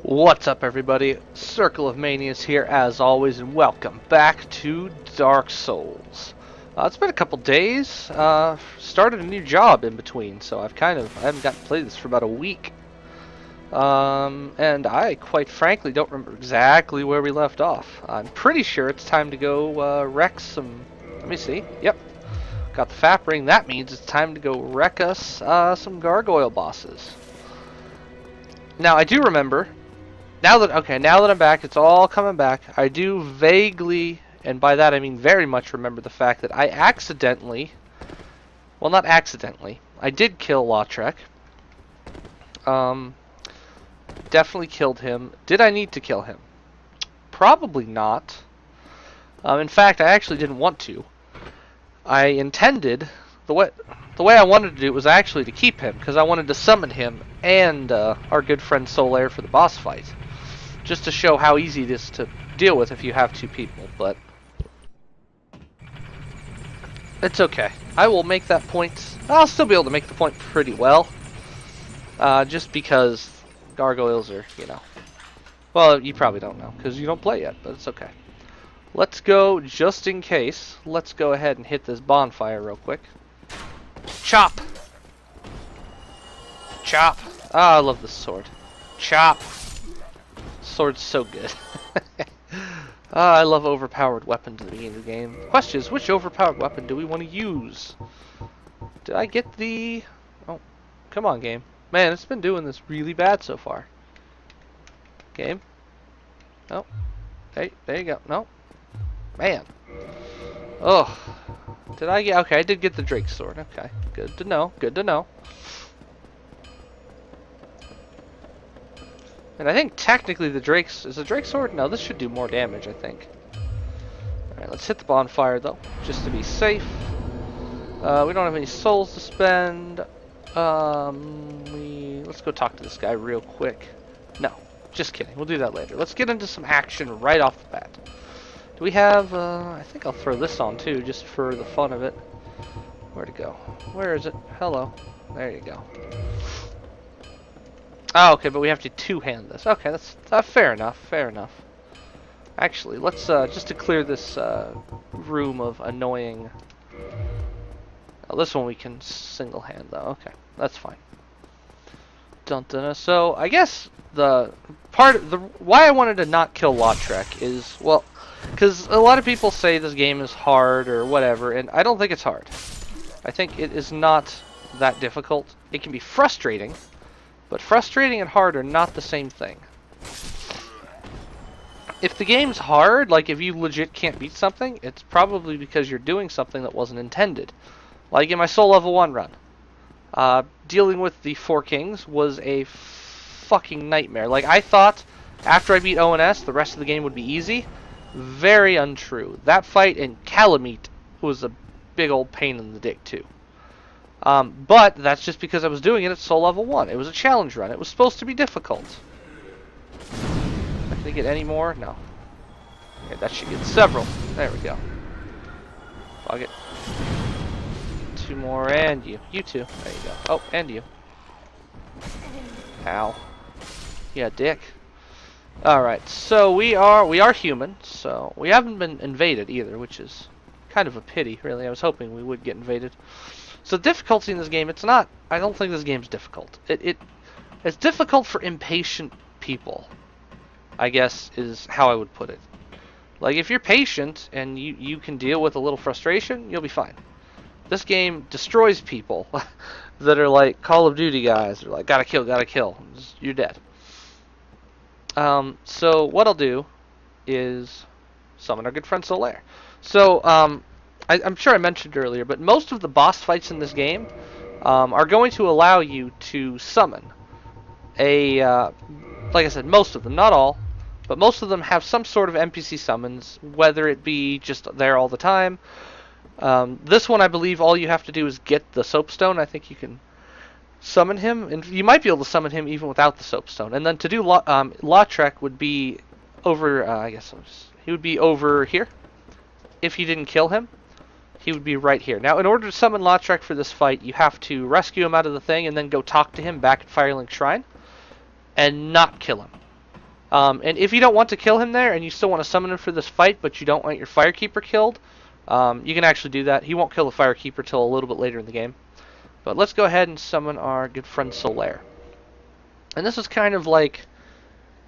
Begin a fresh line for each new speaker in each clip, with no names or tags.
What's up, everybody? Circle of Manias here as always, and welcome back to Dark Souls. It's been a couple days. Started a new job in between, so I haven't gotten to play this for about a week. And I quite frankly don't remember exactly where we left off. I'm pretty sure it's time to go wreck some. Let me see. Yep, got the FAP ring. That means it's time to go wreck us some gargoyle bosses. Now I do remember. Now that I'm back, it's all coming back. I do vaguely, and by that I mean very much, remember the fact that I accidentally, well, not accidentally, I did kill Lautrec. Definitely killed him. Did I need to kill him? Probably not. In fact, I actually didn't want to. I intended, the way I wanted to do it was actually to keep him, because I wanted to summon him and our good friend Solaire for the boss fight. Just to show how easy it is to deal with if you have two people, but it's okay. I will make that point. I'll still be able to make the point pretty well. Just because gargoyles are, well, you probably don't know because you don't play yet, but it's okay. Let's go, just in case, let's go ahead and hit this bonfire real quick. Chop! Chop! Ah, I love this sword. Chop! Sword's so good. I love overpowered weapons at the beginning of the game. The question is, which overpowered weapon do we want to use? Did I get the... Oh, come on, game. Man, it's been doing this really bad so far. Game? No. Hey, there you go. No. Man. Oh. Did I get... Okay, I did get the Drake sword. Okay. Good to know. Good to know. And I think technically the Drake's... Is the Drake sword? No, this should do more damage, I think. Alright, let's hit the bonfire, though, just to be safe. We don't have any souls to spend. Let's go talk to this guy real quick. No, just kidding. We'll do that later. Let's get into some action right off the bat. Do we have... I think I'll throw this on, too, just for the fun of it. Where'd it go? Where is it? Hello. There you go. Oh, okay, but we have to two-hand this. Okay, that's fair enough. Fair enough. Actually, let's just to clear this room of annoying. Oh, this one we can single-hand though. Okay, that's fine. Dun -dun -dun. So I guess the why I wanted to not kill Lautrec is, well, because a lot of people say this game is hard or whatever, and I don't think it's hard. I think it is not that difficult. It can be frustrating. But frustrating and hard are not the same thing. If the game's hard, like if you legit can't beat something, it's probably because you're doing something that wasn't intended. Like in my Soul Level 1 run. Dealing with the Four Kings was a fucking nightmare. Like I thought after I beat ONS, the rest of the game would be easy. Very untrue. That fight in Calamite was a big old pain in the dick too. But that's just because I was doing it at Soul Level 1. It was a challenge run. It was supposed to be difficult. Can I get any more? No. Okay, that should get several. There we go. Fuck it. Two more, and you. You too. There you go. Oh, and you. Ow. Yeah, dick. Alright, so we are human, so we haven't been invaded either, which is kind of a pity, really. I was hoping we would get invaded. So difficulty in this game, it's not... I don't think this game's difficult. It's difficult for impatient people, I guess, is how I would put it. Like, if you're patient and you can deal with a little frustration, you'll be fine. This game destroys people that are like Call of Duty guys. They're like, gotta kill. You're dead. So what I'll do is summon our good friend Solaire. So, I'm sure I mentioned earlier, but most of the boss fights in this game are going to allow you to summon a, like I said, most of them, not all, but most of them have some sort of NPC summons, whether it be just there all the time. This one, I believe, all you have to do is get the soapstone. I think you can summon him, and you might be able to summon him even without the soapstone. And then to do Lautrec would be over, I guess he would be over here if you didn't kill him. He would be right here. Now, in order to summon Lautrec for this fight, you have to rescue him out of the thing and then go talk to him back at Firelink Shrine and not kill him. And if you don't want to kill him there and you still want to summon him for this fight, but you don't want your Firekeeper killed, you can actually do that. He won't kill the Firekeeper till a little bit later in the game. But let's go ahead and summon our good friend Solaire. And this is kind of like,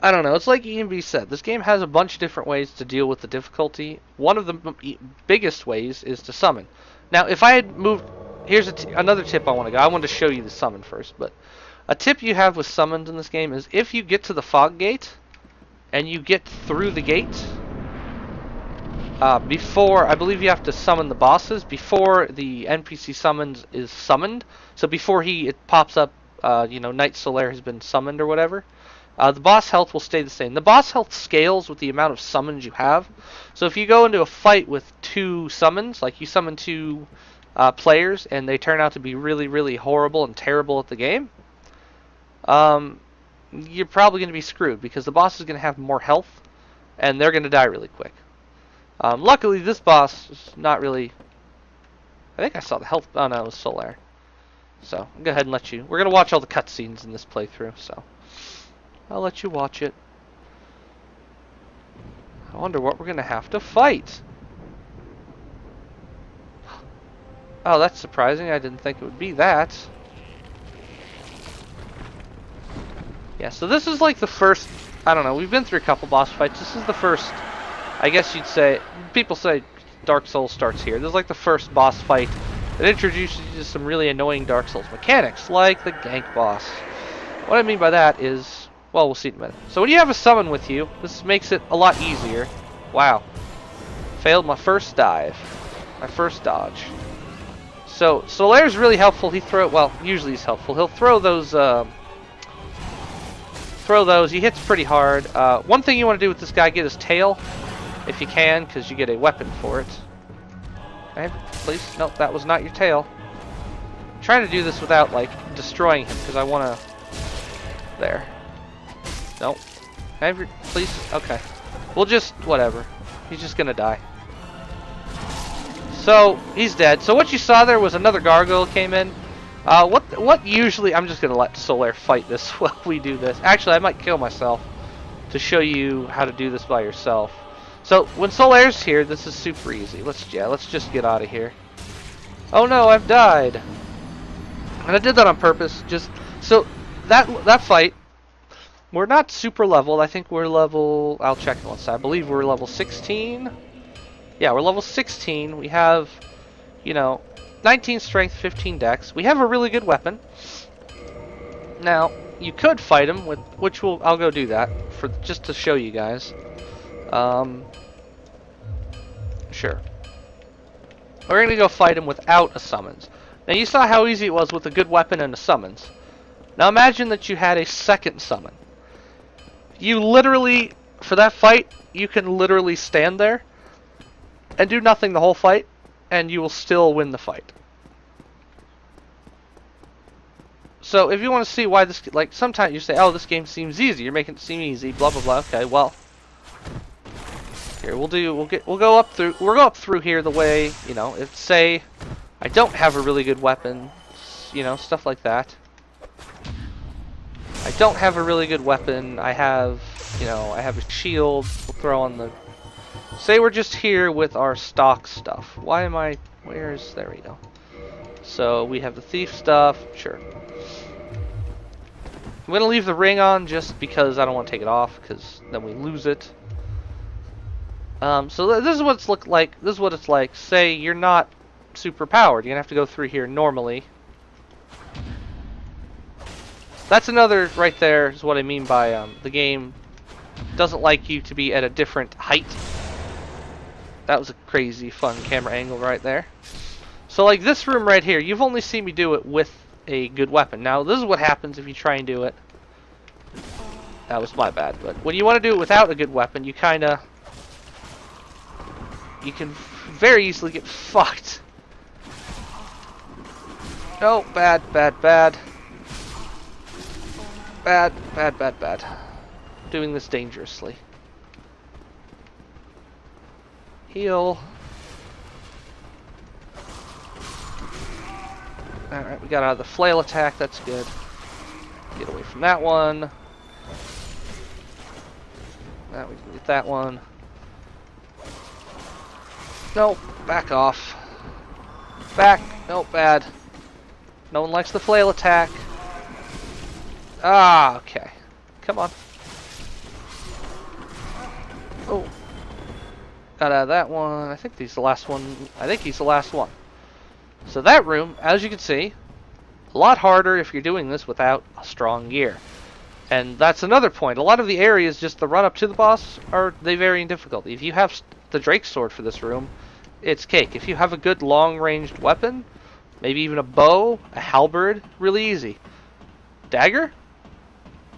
I don't know, it's like EMB said. This game has a bunch of different ways to deal with the difficulty. One of the biggest ways is to summon. Now, if I had moved, here's another tip I want to go. I wanted to show you the summon first, but a tip you have with summons in this game is if you get to the fog gate and you get through the gate, before, I believe you have to summon the bosses before the NPC summons is summoned. So before it pops up, Knight Solaire has been summoned or whatever. The boss health will stay the same. The boss health scales with the amount of summons you have. So if you go into a fight with 2 summons, like you summon 2 players and they turn out to be really, really horrible and terrible at the game, you're probably going to be screwed because the boss is going to have more health and they're going to die really quick. Luckily, this boss is not really... I think I saw the health... Oh, no, it was Solaire. So, I'll go ahead and let you... We're going to watch all the cutscenes in this playthrough, so... I'll let you watch it. I wonder what we're going to have to fight. Oh, that's surprising. I didn't think it would be that. Yeah, so this is like the first... I don't know, we've been through a couple boss fights. This is the first... I guess you'd say, people say Dark Souls starts here. This is like the first boss fight that introduces you to some really annoying Dark Souls mechanics, like the gank boss. What I mean by that is, well, we'll see in a minute. So when you have a summon with you, this makes it a lot easier. Wow. Failed my first dive. My first dodge. So, Solaire's really helpful. Usually he's helpful. He'll throw those, he hits pretty hard. One thing you want to do with this guy, get his tail. If you can, because you get a weapon for it. Okay, please. Nope, that was not your tail. I'm trying to do this without, like, destroying him, because I want to... There. Nope. Please? Okay. We'll just... Whatever. He's just gonna die. So, he's dead. So what you saw there was another gargoyle came in. What usually... I'm just gonna let Solaire fight this while we do this. Actually, I might kill myself to show you how to do this by yourself. So, when Solaire's here, this is super easy. Let's just get out of here. Oh no, I've died. And I did that on purpose. So, that fight, we're not super leveled. I think we're level... I'll check it once. I believe we're level 16. Yeah, we're level 16. We have, 19 strength, 15 dex. We have a really good weapon. Now, you could fight him, I'll go do that, just to show you guys. Sure. We're going to go fight him without a summons. Now you saw how easy it was with a good weapon and a summons. Now imagine that you had a second summon. You literally, for that fight, you can literally stand there and do nothing the whole fight, and you will still win the fight. So if you want to see why this, like sometimes you say, oh, this game seems easy, you're making it seem easy, blah blah blah. Okay, well, here we'll go up through here the way, if say I don't have a really good weapon, stuff like that. I don't have a really good weapon. I have a shield. We'll throw on the... Say we're just here with our stock stuff. There we go. So we have the thief stuff. Sure. I'm going to leave the ring on just because I don't want to take it off, because then we lose it. So this is what it's like. This is what it's like. Say you're not super powered. You're going to have to go through here normally. That's another, right there, is what I mean by the game doesn't like you to be at a different height. That was a crazy fun camera angle right there. So like this room right here, you've only seen me do it with a good weapon. Now this is what happens if you try and do it. That was my bad, but when you want to do it without a good weapon, you can very easily get fucked. Oh, bad. Bad. Doing this dangerously. Heal. Alright, we got out of the flail attack, that's good. Get away from that one. Now we can get that one. Nope, back off. Back. Nope, bad. No one likes the flail attack. Ah, okay. Come on. Oh. Got out of that one. I think he's the last one. I think he's the last one. So that room, as you can see, a lot harder if you're doing this without a strong gear. And that's another point. A lot of the areas, just the run up to the boss, they vary in difficulty. If you have the Drake sword for this room, it's cake. If you have a good long-ranged weapon, maybe even a bow, a halberd, really easy. Dagger,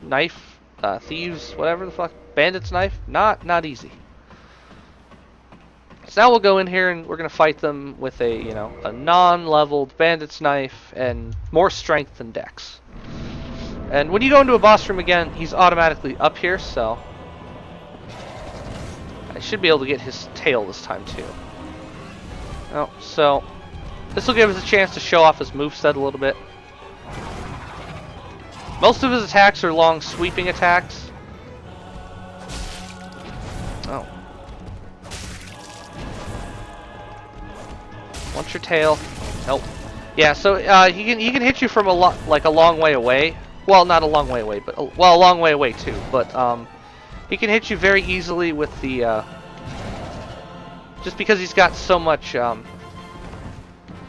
knife, thieves, whatever the fuck, bandit's knife, not easy. So now we'll go in here and we're gonna fight them with a non-leveled bandit's knife and more strength than dex. And when you go into a boss room again, he's automatically up here, so I should be able to get his tail this time too. Oh, so this will give us a chance to show off his moveset a little bit. Most of his attacks are long sweeping attacks. Oh. Want your tail? Nope. Yeah, so he can hit you from a long way away. Well, not a long way away, but a long way away too. But he can hit you very easily with the just because he's got so much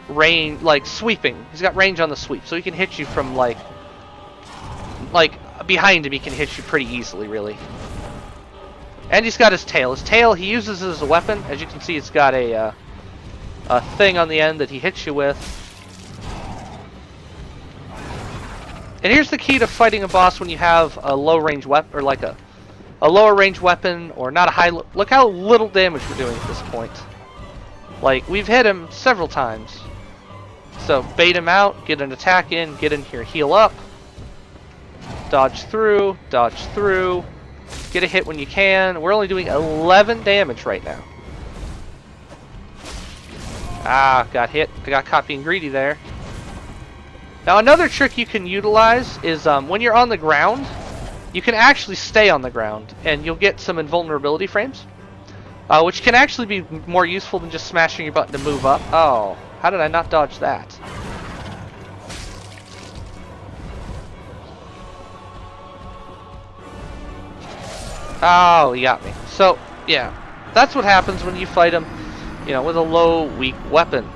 range, like sweeping. He's got range on the sweep, so he can hit you from like behind him. He can hit you pretty easily, really. And he's got his tail. His tail he uses as a weapon. As you can see, it's got a thing on the end that he hits you with. And here's the key to fighting a boss when you have a low range weapon, or like a lower range weapon, or not a high. Look how little damage we're doing at this point. Like, we've hit him several times. So bait him out, get an attack in, get in here, heal up, dodge through, get a hit when you can. We're only doing 11 damage right now. Ah, got hit. I got caught being greedy there. Now another trick you can utilize is when you're on the ground, you can actually stay on the ground and you'll get some invulnerability frames, which can actually be more useful than just smashing your button to move up. Oh, how did I not dodge that? Oh, he got me. So, yeah, that's what happens when you fight him, with a low, weak weapon.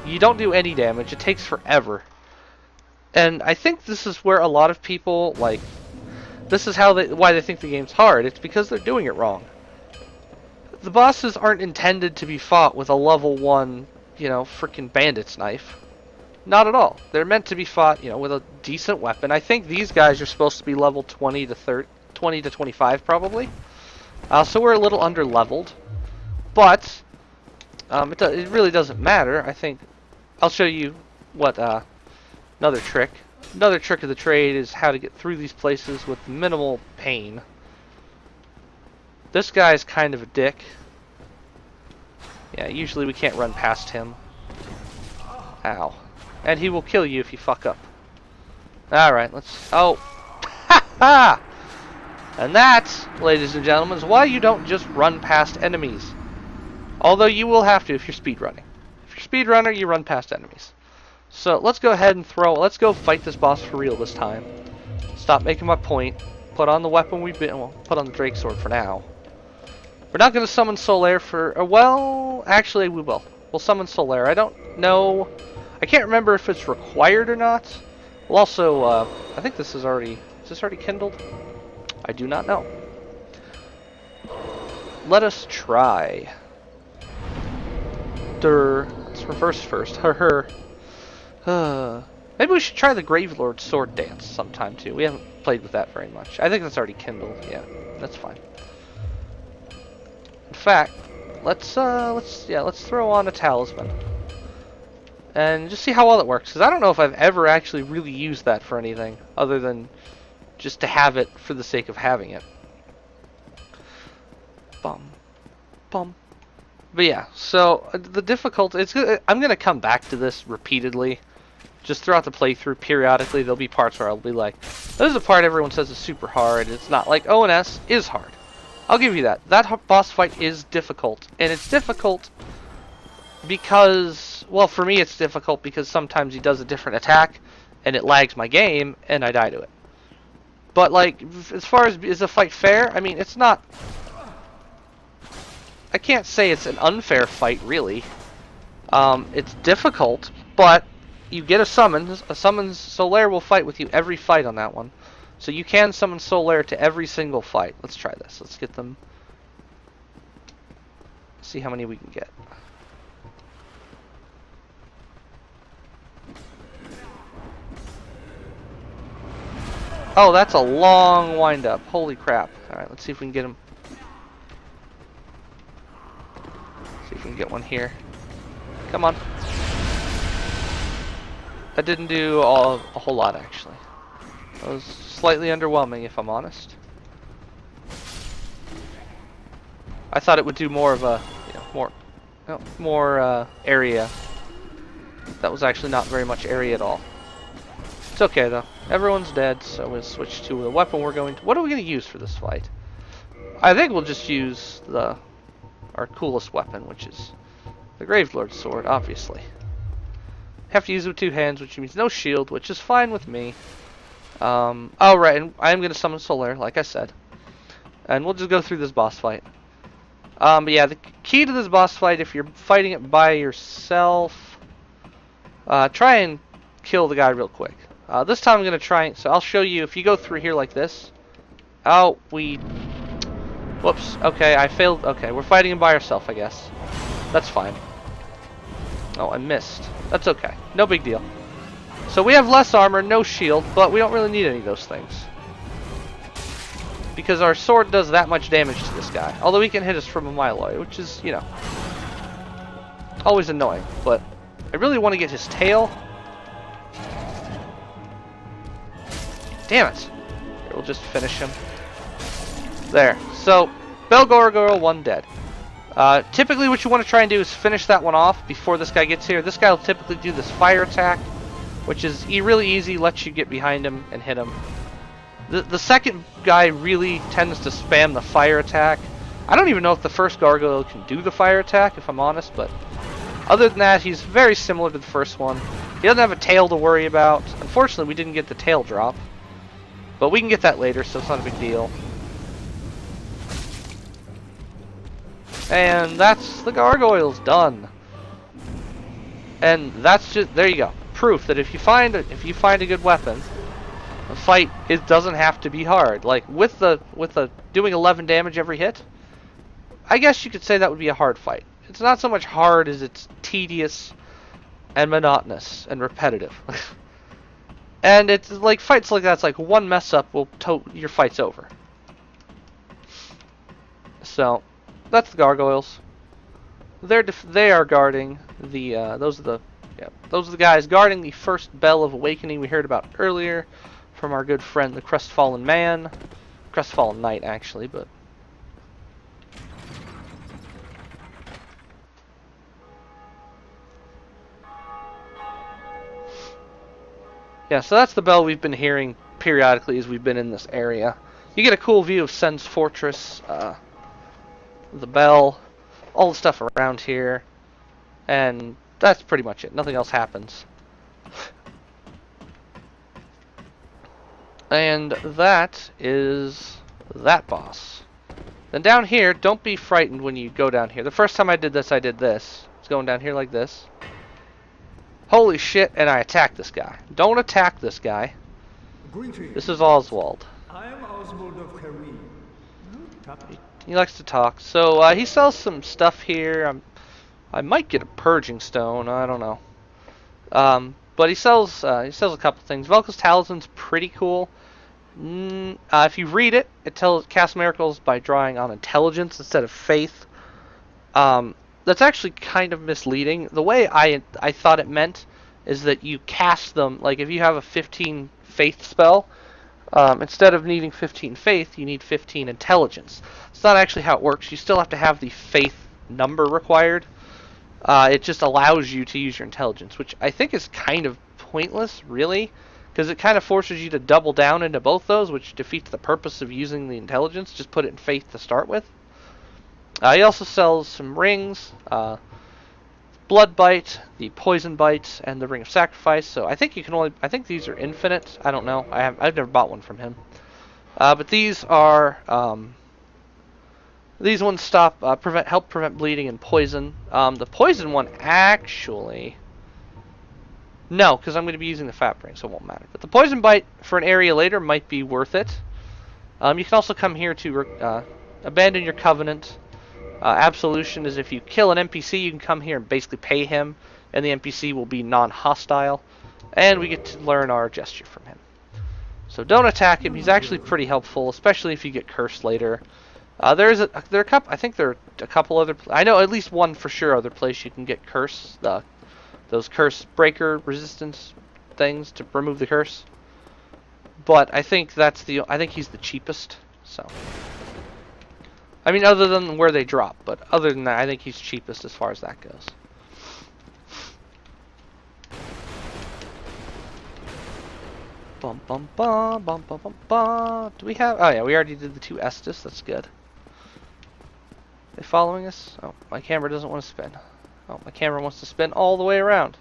You don't do any damage. It takes forever. And I think this is where a lot of people, this is why they think the game's hard. It's because they're doing it wrong. The bosses aren't intended to be fought with a level 1, freaking bandit's knife. Not at all. They're meant to be fought, with a decent weapon. I think these guys are supposed to be level 20 to 25 probably. So we're a little under-leveled. But it really doesn't matter. I think I'll show you what another trick of the trade is how to get through these places with minimal pain. This guy's kind of a dick. Yeah, usually we can't run past him. Ow. And he will kill you if you fuck up. Alright, let's... Oh! Ha ha! And that, ladies and gentlemen, is why you don't just run past enemies. Although you will have to if you're speedrunning. If you're a speedrunner, you run past enemies. So let's go ahead and let's go fight this boss for real this time. Stop making my point. Put on the weapon put on the Drake sword for now. We're not going to summon Solaire well, actually we will. We'll summon Solaire. I don't know. I can't remember if it's required or not. We'll also, I think is this already kindled? I do not know. Let us try. Let's reverse first. Maybe we should try the Gravelord sword dance sometime too. We haven't played with that very much. I think that's already kindled. Yeah, that's fine. In fact, let's throw on a talisman and just see how well it works. Because I don't know if I've ever actually really used that for anything other than just to have it for the sake of having it. Bum, bum. But yeah, so the difficulty, I'm going to come back to this repeatedly, just throughout the playthrough. Periodically, there'll be parts where I'll be like, this is a part everyone says is super hard. It's not. Like, ONS is hard. I'll give you that. That boss fight is difficult, and it's difficult because, well, for me it's difficult because sometimes he does a different attack, and it lags my game, and I die to it. But, like, as far as is the fight fair, I mean, it's not... I can't say it's an unfair fight, really. It's difficult, but you get a summons. A summons Solaire will fight with you every fight on that one. So you can summon Solaire to every single fight. Let's try this. Let's get them. See how many we can get. Oh, that's a long wind up. Holy crap. Alright, let's see if we can get him. See if we can get one here. Come on. That didn't do a whole lot, actually. That was slightly underwhelming, if I'm honest. I thought it would do more of a, more area. That was actually not very much area at all. It's okay though. Everyone's dead, so we'll switch to the weapon we're going to. What are we going to use for this fight? I think we'll just use our coolest weapon, which is the Gravelord's sword, obviously. Have to use it with two hands, which means no shield, which is fine with me. Oh right, and I am going to summon Solaire, like I said. And we'll just go through this boss fight. But yeah, the key to this boss fight, if you're fighting it by yourself, try and kill the guy real quick. This time I'm going to try, so I'll show you, if you go through here like this. Oh, whoops, okay, I failed. Okay, we're fighting him by ourselves, I guess. That's fine. Oh, I missed. That's okay, no big deal. So we have less armor, no shield, but we don't really need any of those things. Because our sword does that much damage to this guy. Although he can hit us from a mile away, which is, you know, always annoying. But I really want to get his tail. Damn it. Here, we'll just finish him. There. So, Bell Gargoyle, 1 dead. Typically what you want to try and do is finish that one off before this guy gets here. This guy will typically do this fire attack, which is really easy, lets you get behind him and hit him. The second guy really tends to spam the fire attack. I don't even know if the first gargoyle can do the fire attack, if I'm honest, but other than that, he's very similar to the first one. He doesn't have a tail to worry about. Unfortunately, we didn't get the tail drop, but we can get that later, so it's not a big deal. And that's the gargoyles done. And that's just, there you go, proof that if you find a good weapon, the fight, it doesn't have to be hard. Like with the doing 11 damage every hit, I guess you could say that would be a hard fight. It's not so much hard as it's tedious and monotonous and repetitive. And it's like fights like that, it's like one mess up will your fight's over. So that's the gargoyles. They are guarding the those are the guys guarding the first bell of awakening we heard about earlier from our good friend the Crestfallen Man, Crestfallen Knight actually, but yeah, so that's the bell we've been hearing periodically as we've been in this area. You get a cool view of Sen's fortress, the bell, all the stuff around here, and that's pretty much it. Nothing else happens. And that is that boss. Then down here, don't be frightened when you go down here. The first time I did this. It's going down here like this. Holy shit, and I attacked this guy. Don't attack this guy.
Greetings.
This is Oswald.
I am Oswald of Karim.
He likes to talk. So he sells some stuff here. I might get a purging stone. I don't know. But he sells a couple things. Velka's Talisman's pretty cool. If you read it, it casts miracles by drawing on intelligence instead of faith. That's actually kind of misleading. The way I thought it meant is that you cast them, like if you have a 15 faith spell, instead of needing 15 faith, you need 15 intelligence. It's not actually how it works. You still have to have the faith number required. It just allows you to use your intelligence, which I think is kind of pointless, really, because it kind of forces you to double down into both those, which defeats the purpose of using the intelligence. Just put it in faith to start with. He also sells some rings, blood bite, the poison bite, and the ring of sacrifice. So I think you can only, I think these are infinite. I don't know. I've never bought one from him. But these are these ones help prevent bleeding and poison. The poison one actually. No, because I'm going to be using the fat ring, so it won't matter. But the poison bite for an area later might be worth it. You can also come here to abandon your covenant. Absolution is if you kill an NPC, you can come here and basically pay him, and the NPC will be non-hostile. And we get to learn our gesture from him. So don't attack him. He's actually pretty helpful, especially if you get cursed later. I think there are a couple other. I know at least one for sure other place you can get curse. Those curse breaker resistance things to remove the curse. But I think he's the cheapest. So I mean, other than where they drop, but other than that, I think he's cheapest as far as that goes. Bum bum bum bum bum bum bum. Do we have? Oh yeah, we already did the 2 Estus. That's good. They following us? Oh, my camera doesn't want to spin. Oh, my camera wants to spin all the way around.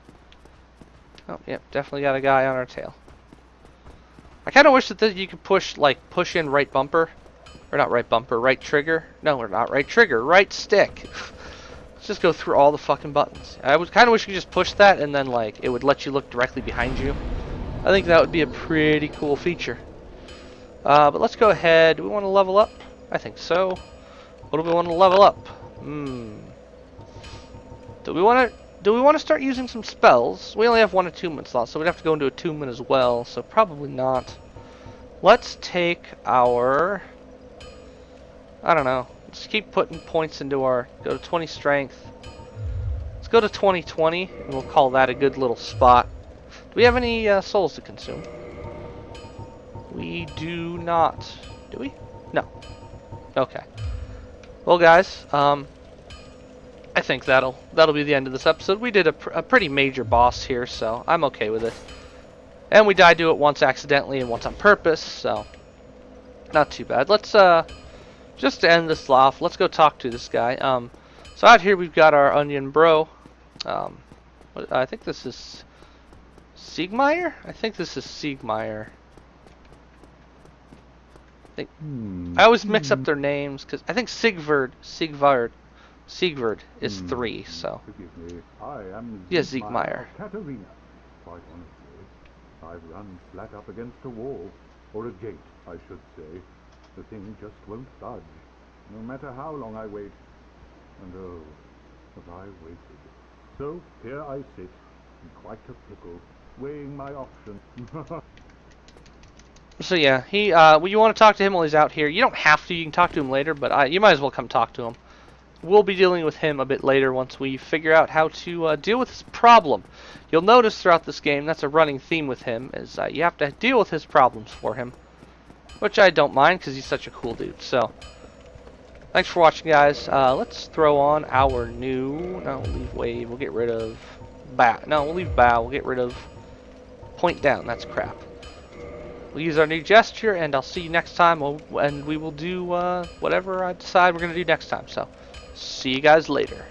Oh, yep, definitely got a guy on our tail. I kind of wish that you could push in right bumper. Or not right bumper, right trigger. No, or not right trigger, right stick. Let's just go through all the fucking buttons. I would kind of wish you could just push that and then, it would let you look directly behind you. I think that would be a pretty cool feature. But let's go ahead. Do we want to level up? I think so. What do we want to level up? Do we want to start using some spells? We only have 1 attunement slot, so we'd have to go into attunement as well, so probably not. Let's take our, I don't know, just keep putting points into our, go to 20 strength. Let's go to 2020, and we'll call that a good little spot. Do we have any souls to consume? We do not. Do we? No. Okay. Well, guys, I think that'll be the end of this episode. We did a pretty major boss here, so I'm okay with it. And we died to it once accidentally and once on purpose, so not too bad. Let's just to end this off, let's go talk to this guy. So out here we've got our onion bro. I think this is Siegmeyer. I think this is Siegmeyer. I always mix up their names because I think Sigvard is 3. So
Forgive me. I am
yeah, Siegmeyer.
Katerina. Quite honestly, I've run flat up against a wall, or a gate, I should say. The thing just won't budge, no matter how long I wait. And oh, have I waited. So here I sit, in quite a pickle, weighing my options.
So yeah, well, you want to talk to him while he's out here. You don't have to. You can talk to him later, but you might as well come talk to him. We'll be dealing with him a bit later once we figure out how to deal with his problem. You'll notice throughout this game, that's a running theme with him, is you have to deal with his problems for him. Which I don't mind, because he's such a cool dude. So, thanks for watching, guys. Let's throw on our new... No, we'll leave wave. We'll get rid of... Bow. No, we'll leave bow. We'll get rid of... Point down. That's crap. We'll use our new gesture, and I'll see you next time, and we will do whatever I decide we're going to do next time. So, see you guys later.